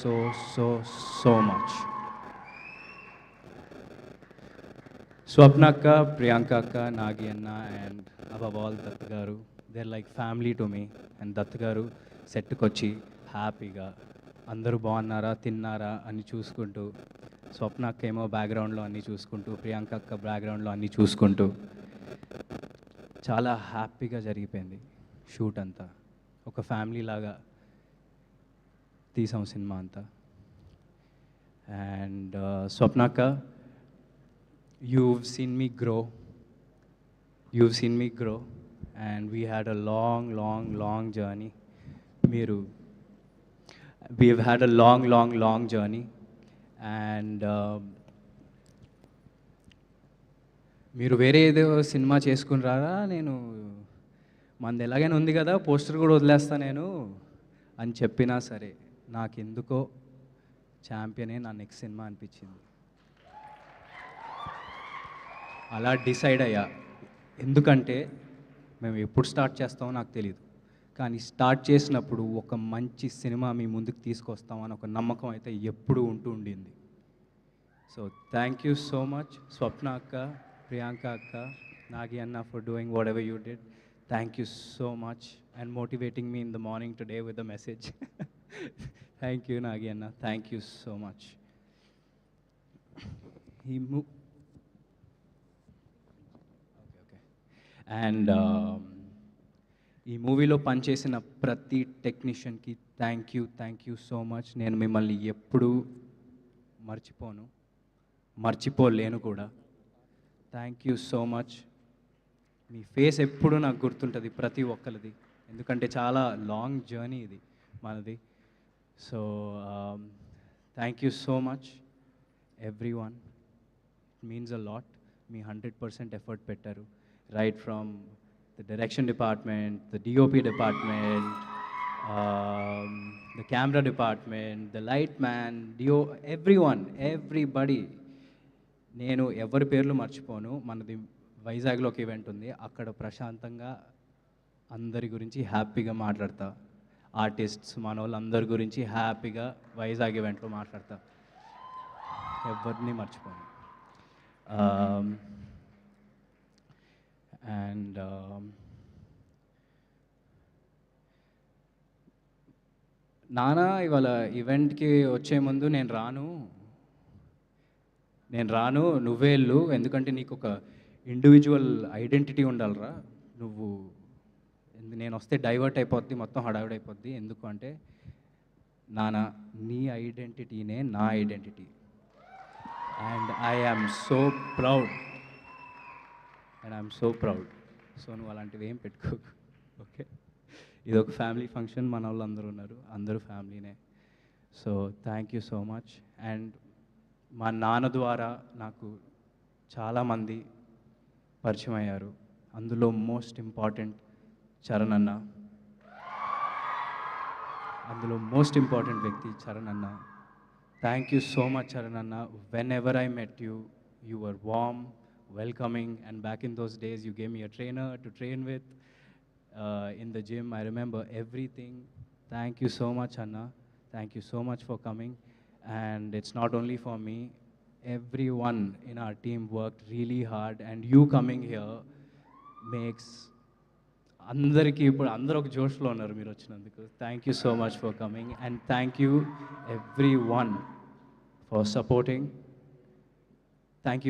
So much. Swapna అక్క, ప్రియాంక అక్క, నాగి అన్న and above all Dutt garu, they're like family to me. And Dutt garu సెట్కి వచ్చి హ్యాపీగా అందరూ బాగున్నారా, తిన్నారా అని చూసుకుంటూ, స్వప్న అక్క ఏమో బ్యాక్గ్రౌండ్లో అన్నీ చూసుకుంటూ, ప్రియాంక అక్క బ్యాక్గ్రౌండ్లో అన్నీ చూసుకుంటూ చాలా హ్యాపీగా జరిగిపోయింది షూట్ అంతా. ఒక ఫ్యామిలీ లాగా తీసాం సినిమా అంతా. అండ్ స్వప్న అక్క, you've seen me grow. You've seen me grow. And we had a long journey. We've had a long journey. And మీరు వేరే ఏదో సినిమా చేసుకుని రారా, నేను మనది ఎలాగైనా ఉంది కదా, పోస్టర్ కూడా వదిలేస్తా నేను అని చెప్పినా సరే, నాకెందుకో ఛాంపియనే నా నెక్స్ట్ సినిమా అనిపించింది. అలా డిసైడ్ అయ్యా. ఎందుకంటే మేము ఎప్పుడు స్టార్ట్ చేస్తామో నాకు తెలియదు, కానీ స్టార్ట్ చేసినప్పుడు ఒక మంచి సినిమా మీ ముందుకు తీసుకొస్తామని ఒక నమ్మకం అయితే ఎప్పుడూ ఉండింది. So thank you so much Swapna అక్క, ప్రియాంక అక్క, నాగి అన్న for doing whatever you did. Thank you so much and motivating me in the morning today with the message. Thank you Nagi అన్న, thank you so much. And ఈ మూవీలో పనిచేసిన ప్రతి టెక్నీషియన్కి thank you so much. నేను మిమ్మల్ని ఎప్పుడూ మర్చిపోలేను కూడా. Thank you so much. మీ ఫేస్ ఎప్పుడూ నాకు గుర్తుంటుంది ప్రతి ఒక్కరిది, ఎందుకంటే చాలా లాంగ్ జర్నీ ఇది మనది. So thank you so much everyone, it means a lot. Me 100% effort పెట్టారు. Right from the direction department, the DOP department, the camera department, the light man, everyone, everybody. నేను ఎవరి పేర్లు మర్చిపోను. మనది వైజాగ్లో ఒక ఈవెంట్ ఉంది, అక్కడ ప్రశాంతంగా అందరి గురించి హ్యాపీగా మాట్లాడతా. ఆర్టిస్ట్స్ మన వాళ్ళందరి గురించి హ్యాపీగా వైజాగ్ ఈవెంట్లో మాట్లాడతా, ఎవరిని మర్చిపోను. అండ్ నానా ఇవాళ ఈవెంట్కి వచ్చే ముందు నేను రాను నువ్వే వెళ్ళు, ఎందుకంటే నీకు ఒక ఇండివిజువల్ ఐడెంటిటీ ఉండాలిరా, నేను వస్తే డైవర్ట్ అయిపోద్ది, మొత్తం హడావిడి అయిపోద్ది. ఎందుకు అంటే నానా నీ ఐడెంటిటీనే నా identity. And I am so proud. So నువ్వు అలాంటివి ఏం పెట్టుకోకు, ఓకే? ఇది ఒక ఫ్యామిలీ ఫంక్షన్, మన వాళ్ళు అందరూ ఉన్నారు, అందరూ ఫ్యామిలీనే. So thank you so much. And మా నాన్న ద్వారా నాకు చాలామంది పరిచయం అయ్యారు, అందులో మోస్ట్ ఇంపార్టెంట్ చరణ్ అన్న, వ్యక్తి చరణ్ అన్న. Thank you so much Charan అన్న. Whenever I met you, you were warm, welcoming, and back in those days you gave me a trainer to train with in the gym. I remember everything. Thank you so much Anna, thank you so much for coming. And it's not only for me, everyone in our team worked really hard, and you coming here makes అందరికీ ఇప్పుడు అందరూ ఒక జోష్లో ఉన్నారు మీరు వచ్చినందుకు. Thank you so much for coming, and thank you every one for supporting. Thank you.